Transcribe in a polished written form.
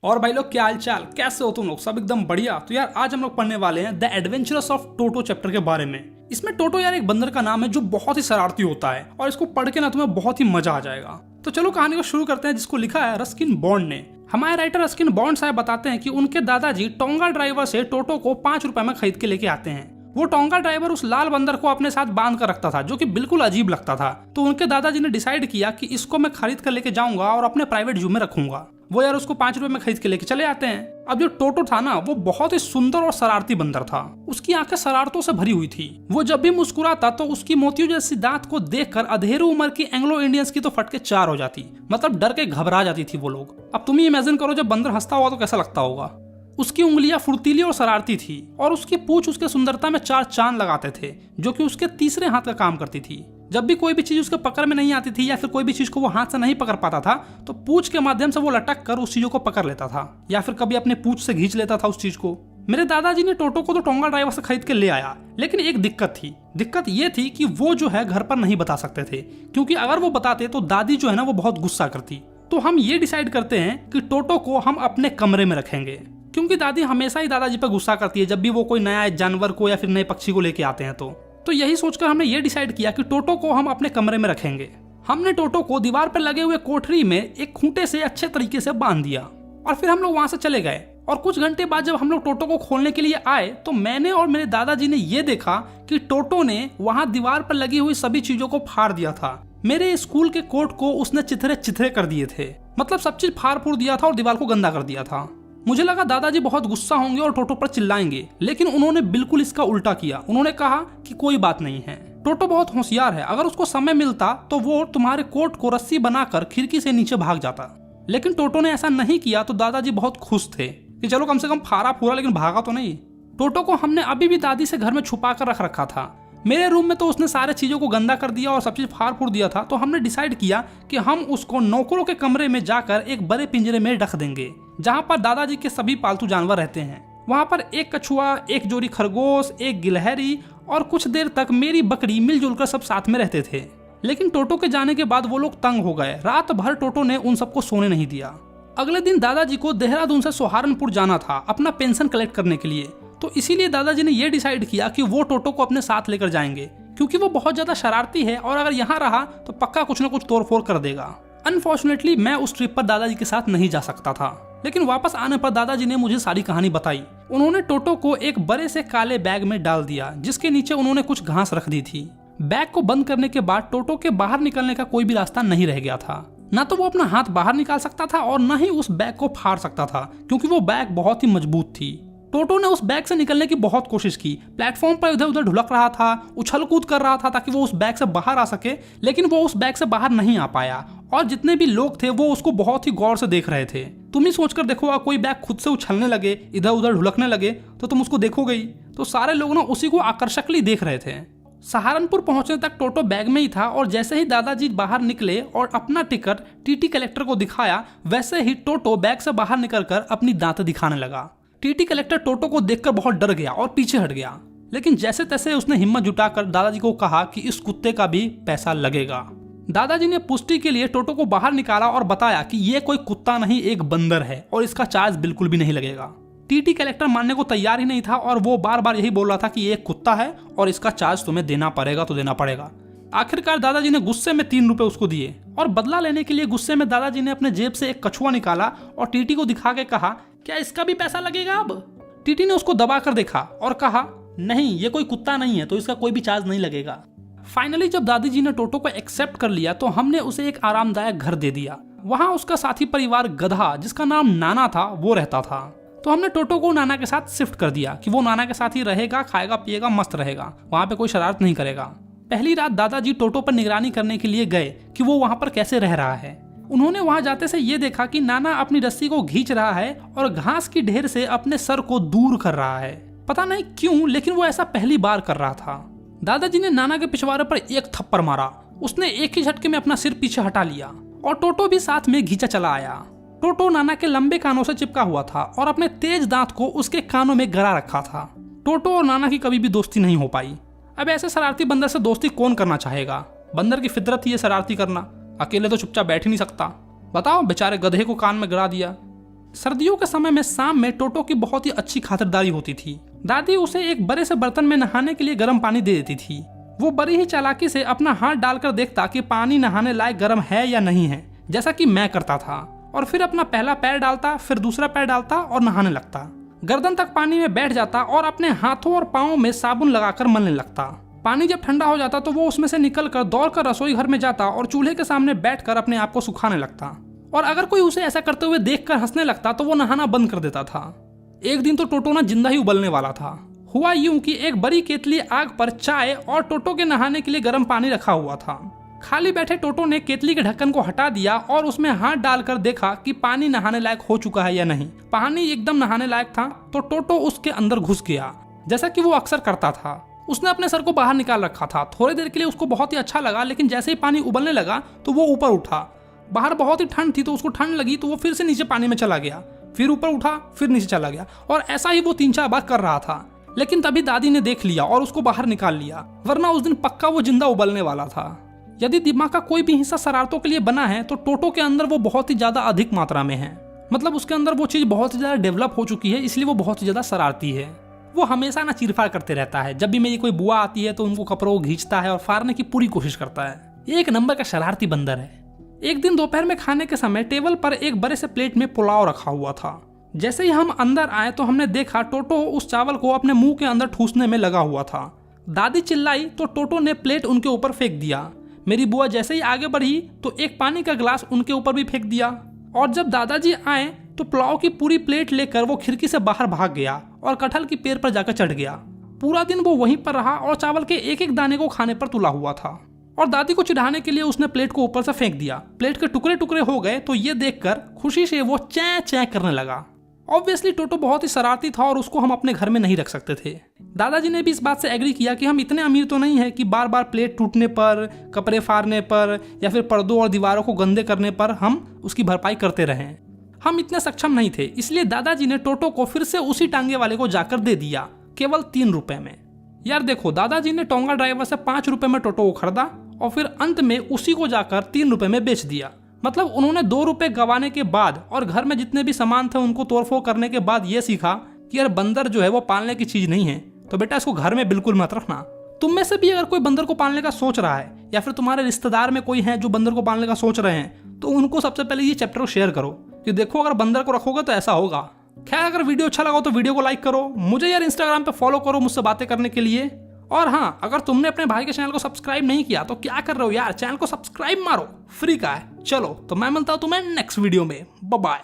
और भाई लोग, क्या हाल चाल, कैसे हो तुम लोग? सब एकदम बढ़िया। तो यार आज हम लोग पढ़ने वाले हैं the adventurous of Toto chapter के बारे में। इसमें टोटो यार एक बंदर का नाम है जो बहुत ही शरारती होता है और इसको पढ़ के ना तुम्हें बहुत ही मजा आ जाएगा। तो चलो कहानी को शुरू करते हैं, जिसको लिखा है रस्किन बॉन्ड ने। हमारे राइटर रस्किन बॉन्ड साहब बताते हैं कि उनके दादाजी टोंगा ड्राइवर से टोटो को 5 रुपए में खरीद के लेके आते हैं। वो टोंगा ड्राइवर उस लाल बंदर को अपने साथ बांध कर रखता था, जो कि बिल्कुल अजीब लगता था। तो उनके दादाजी ने डिसाइड किया कि इसको मैं खरीद कर लेके जाऊंगा और अपने प्राइवेट जू में रखूंगा। वो यार उसको 5 रुपए में खरीद के लेके चले आते हैं। अब जो टोटो था ना, वो बहुत ही सुंदर और शरारती बंदर था। उसकी आंखें शरारतों से भरी हुई थी। वो जब भी मुस्कुराता तो उसकी मोतियों जैसी दांत को देखकर अधेरे उम्र की एंग्लो इंडियंस की तो फटके 4 हो जाती, मतलब डर के घबरा जाती थी वो लोग। अब तुम ही इमेजिन करो जब बंदर हंसता हुआ तो कैसा लगता होगा। उसकी उंगलियां फुर्तीली और शरारती थी और उसकी पूंछ उसके सुंदरता में 4 चांद लगाते थे, जो कि उसके तीसरे हाथ का काम करती थी। जब भी कोई भी चीज उसके पकड़ में नहीं आती थी या फिर कोई भी चीज को वो हाथ से नहीं पकड़ पाता था, तो पूंछ के माध्यम से वो लटक कर उस चीजों को पकड़ लेता था या फिर कभी अपने पूंछ से खींच लेता था उस चीज को। मेरे दादाजी ने टोटो को तो टोंगा ड्राइवर से खरीद के ले आया, लेकिन एक दिक्कत थी। दिक्कत ये थी कि वो जो है घर पर नहीं बता सकते थे, क्योंकि अगर वो बताते तो दादी जो है ना वो बहुत गुस्सा करती। तो हम ये डिसाइड करते हैं कि टोटो को हम अपने कमरे में रखेंगे, क्योंकि दादी हमेशा ही दादाजी पर गुस्सा करती है जब भी वो कोई नया जानवर को या फिर नए पक्षी को लेके आते हैं। तो यही सोचकर हमने ये डिसाइड किया कि टोटो को हम अपने कमरे में रखेंगे। हमने टोटो को दीवार पर लगे हुए कोठरी में एक खूंटे से अच्छे तरीके से बांध दिया और फिर हम लोग वहां से चले गए। और कुछ घंटे बाद जब हम लोग टोटो को खोलने के लिए आए तो मैंने और मेरे दादाजी ने ये देखा कि टोटो ने वहां दीवार पर लगी हुई सभी चीजों को फाड़ दिया था। मेरे स्कूल के कोट को उसने चिथरे चिथरे कर दिए थे, मतलब सब चीज फाड़ फूड़ दिया था और दीवार को गंदा कर दिया था। मुझे लगा दादाजी बहुत गुस्सा होंगे और टोटो पर चिल्लाएंगे, लेकिन उन्होंने बिल्कुल इसका उल्टा किया। उन्होंने कहा कि कोई बात नहीं है, टोटो बहुत होशियार है, अगर उसको समय मिलता तो वो तुम्हारे कोट को रस्सी बनाकर खिड़की से नीचे भाग जाता। लेकिन टोटो ने ऐसा नहीं किया, तो दादाजी बहुत खुश थे कि चलो कम से कम फाड़ा फूरा, लेकिन भागा तो नहीं। टोटो को हमने अभी भी दादी से घर में छुपा कर रख रखा था। मेरे रूम में तो उसने सारे चीजों को गंदा कर दिया और सब चीज फाड़ फूड़ दिया था। तो हमने डिसाइड किया कि हम उसको नौकरों के कमरे में जाकर एक बड़े पिंजरे में रख देंगे, जहाँ पर दादाजी के सभी पालतू जानवर रहते हैं। वहाँ पर एक कछुआ, एक जोड़ी खरगोश, एक गिलहरी और कुछ देर तक मेरी बकरी मिलजुल कर सब साथ में रहते थे। लेकिन टोटो के जाने के बाद वो लोग तंग हो गए। रात भर टोटो ने उन सबको सोने नहीं दिया। अगले दिन दादाजी को देहरादून से सहारनपुर जाना था अपना पेंशन कलेक्ट करने के लिए। तो इसीलिए दादाजी ने यह डिसाइड किया कि वो टोटो को अपने साथ लेकर जाएंगे, क्योंकि वो बहुत ज्यादा शरारती है और अगर यहाँ रहा तो पक्का कुछ न कुछ तोड़फोड़ कर देगा। अनफॉर्चुनेटली मैं उस ट्रिप पर दादाजी के साथ नहीं जा सकता था, लेकिन वापस आने पर दादाजी ने मुझे सारी कहानी बताई। उन्होंने टोटो को एक बड़े से काले बैग में डाल दिया, जिसके नीचे उन्होंने कुछ घास रख दी थी। बैग को बंद करने के बाद टोटो के बाहर निकलने का कोई भी रास्ता नहीं रह गया था। न तो वो अपना हाथ बाहर निकाल सकता था और न ही उस बैग को फाड़ सकता था, क्योंकि वो बैग बहुत ही मजबूत थी। टोटो ने उस बैग से निकलने की बहुत कोशिश की। प्लेटफॉर्म पर इधर उधर ढुलक रहा था, उछल कूद कर रहा था ताकि वो उस बैग से बाहर आ सके, लेकिन वो उस बैग से बाहर नहीं आ पाया। और जितने भी लोग थे वो उसको बहुत ही गौर से देख रहे थे। तुम ही सोचकर देखो, कोई बैग खुद से उछलने लगे, इधर उधर ढुलकने लगे, तो तुम उसको देखोगे ही। तो सारे लोग ना उसी को आकर्षकली देख रहे थे। सहारनपुर पहुंचने तक टोटो बैग में ही था और जैसे ही दादाजी बाहर निकले और अपना टिकट टीटी कलेक्टर को दिखाया, वैसे ही टोटो बैग से बाहर निकलकर अपनी दांत दिखाने लगा। टीटी कलेक्टर टोटो को देखकर बहुत डर गया और पीछे हट गया, लेकिन जैसे तैसे उसने हिम्मत जुटाकर दादाजी को कहा कि इस कुत्ते का भी पैसा लगेगा। दादाजी ने पुष्टि के लिए टोटो को बाहर निकाला और बताया कि ये कोई कुत्ता नहीं, एक बंदर है और इसका चार्ज बिल्कुल भी नहीं लगेगा। टीटी कलेक्टर मानने को तैयार ही नहीं था और वो बार बार यही बोल रहा था कि ये एक कुत्ता है और इसका चार्ज तुम्हें देना पड़ेगा तो देना पड़ेगा। आखिरकार दादाजी ने गुस्से में 3 रुपए उसको दिए और बदला लेने के लिए गुस्से में दादाजी ने अपने जेब से एक कछुआ निकाला और टीटी को दिखा के कहा, क्या इसका भी पैसा लगेगा अब? टीटी ने उसको दबा कर देखा और कहा, नहीं, ये कोई कुत्ता नहीं है तो इसका कोई भी चार्ज नहीं लगेगा। फाइनली जब दादाजी ने टोटो को एक्सेप्ट कर लिया तो हमने उसे एक आरामदायक घर दे दिया। वहाँ उसका साथी परिवार गधा, जिसका नाम नाना था, वो रहता था। तो हमने टोटो को नाना के साथ शिफ्ट कर दिया कि वो नाना के साथ ही रहेगा, खाएगा पिएगा, मस्त रहेगा, वहाँ पे कोई शरारत नहीं करेगा। पहली रात दादाजी टोटो पर निगरानी करने के लिए गए कि वो वहाँ पर कैसे रह रहा है। उन्होंने वहां जाते से ये देखा कि नाना अपनी रस्सी को खींच रहा है और घास की ढेर से अपने सर को दूर कर रहा है। पता नहीं क्यों, लेकिन वो ऐसा पहली बार कर रहा था। दादाजी ने नाना के पिछवाड़े पर एक थप्पड़ मारा। उसने एक ही झटके में अपना सिर पीछे हटा लिया और टोटो भी साथ में घींचा चला आया। टोटो नाना के लंबे कानों से चिपका हुआ था और अपने तेज दांत को उसके कानों में गड़ा रखा था। टोटो और नाना की कभी भी दोस्ती नहीं हो पाई। अब ऐसे शरारती बंदर से दोस्ती कौन करना चाहेगा? बंदर की फितरत ही है शरारती करना। अकेले तो चुपचाप बैठ ही नहीं सकता। बताओ, बेचारे गधे को कान में गड़ा दिया। सर्दियों के समय में शाम में टोटो की बहुत ही अच्छी खातिरदारी होती थी। दादी उसे एक बड़े से बर्तन में नहाने के लिए गर्म पानी दे देती थी। वो बड़ी ही चालाकी से अपना हाथ डालकर देखता कि पानी नहाने लायक गर्म है या नहीं है, जैसा कि मैं करता था, और फिर अपना पहला पैर डालता, फिर दूसरा पैर डालता और नहाने लगता। गर्दन तक पानी में बैठ जाता और अपने हाथों और पाँव में साबुन लगाकर मलने लगता। पानी जब ठंडा हो जाता तो वो उसमें से निकलकर दौड़कर रसोई घर में जाता और चूल्हे के सामने बैठकर अपने आप को सुखाने लगता। और अगर कोई उसे ऐसा करते हुए देखकर हंसने लगता तो वो नहाना बंद कर देता था। एक दिन तो टोटो ना जिंदा ही उबलने वाला था। हुआ यूं कि एक बड़ी केतली आग पर चाय और टोटो के नहाने के लिए गर्म पानी रखा हुआ था। खाली बैठे टोटो ने केतली के ढक्कन को हटा दिया और उसमें हाथ डालकर देखा कि पानी नहाने लायक हो चुका है या नहीं। पानी एकदम नहाने लायक था तो टोटो उसके अंदर घुस गया, जैसा कि वो अक्सर करता था। उसने अपने सर को बाहर निकाल रखा था। थोड़ी देर के लिए उसको बहुत ही अच्छा लगा, लेकिन जैसे ही पानी उबलने लगा तो वो ऊपर उठा। बाहर बहुत ही ठंड थी तो उसको ठंड लगी तो वो फिर से नीचे पानी में चला गया, फिर ऊपर उठा, फिर नीचे चला गया, और ऐसा ही वो 3-4 बार कर रहा था। लेकिन तभी दादी ने देख लिया और उसको बाहर निकाल लिया, वरना उस दिन पक्का वो जिंदा उबलने वाला था। यदि दिमाग का कोई भी हिस्सा शरारतों के लिए बना है तो टोटो के अंदर वो बहुत ही ज्यादा अधिक मात्रा में है। मतलब उसके अंदर वो चीज बहुत ही ज्यादा डेवलप हो चुकी है, इसलिए वो बहुत ही ज्यादा शरारती है। वो हमेशा ना चीरफाड़ करते रहता है। जब भी मेरी कोई बुआ आती है तो उनको कपड़ों को खींचता है और फाड़ने की पूरी कोशिश करता है। ये एक नंबर का शरारती बंदर है। एक दिन दोपहर में खाने के समय टेबल पर एक बड़े से प्लेट में पुलाव रखा हुआ था। जैसे ही हम अंदर आए तो हमने देखा टोटो उस चावल को अपने मुंह के अंदर ठूसने में लगा हुआ था। दादी चिल्लाई तो टोटो ने प्लेट उनके ऊपर फेंक दिया। मेरी बुआ जैसे ही आगे बढ़ी तो एक पानी का गिलास उनके ऊपर भी फेंक दिया। और जब दादाजी आए तो पुलाव की पूरी प्लेट लेकर वो खिड़की से बाहर भाग गया और कटहल की पेड़ पर जाकर चढ़ गया। पूरा दिन वो वहीं पर रहा और चावल के एक एक दाने को खाने पर तुला हुआ था। और दादी को चिढ़ाने के लिए उसने प्लेट को ऊपर से फेंक दिया। प्लेट के टुकड़े टुकड़े हो गए तो ये देखकर खुशी से वो चैं चैं करने लगा। ऑब्वियसली टोटो बहुत ही शरारती था और उसको हम अपने घर में नहीं रख सकते थे। दादाजी ने भी इस बात से एग्री किया कि हम इतने अमीर तो नहीं है कि बार बार प्लेट टूटने पर, कपड़े फाड़ने पर या फिर पर्दों और दीवारों को गंदे करने पर हम उसकी भरपाई करते रहें। हम इतने सक्षम नहीं थे, इसलिए दादाजी ने टोटो को फिर से उसी टांगे वाले को जाकर दे दिया, केवल 3 रुपए में। यार देखो, दादाजी ने टोंगा ड्राइवर से 5 रुपए में टोटो को खरीदा और फिर अंत में उसी को जाकर 3 रुपए में बेच दिया। मतलब उन्होंने 2 रुपए गंवाने के बाद और घर में जितने भी सामान थे उनको तोड़फोड़ करने के बाद ये सीखा कि यार बंदर जो है वो पालने की चीज नहीं है, तो बेटा इसको घर में बिल्कुल मत रखना। तुम में से भी अगर कोई बंदर को पालने का सोच रहा है या फिर तुम्हारे रिश्तेदार में कोई है जो बंदर को पालने का सोच रहे हैं, तो उनको सबसे पहले ये चैप्टर को शेयर करो कि देखो अगर बंदर को रखोगे तो ऐसा होगा। खैर, अगर वीडियो अच्छा लगा तो वीडियो को लाइक करो, मुझे यार इंस्टाग्राम पे फॉलो करो मुझसे बातें करने के लिए। और हाँ, अगर तुमने अपने भाई के चैनल को सब्सक्राइब नहीं किया तो क्या कर रहे हो यार, चैनल को सब्सक्राइब मारो, फ्री का है। चलो तो मैं मिलता हूं तुम्हें नेक्स्ट वीडियो में। Bye bye.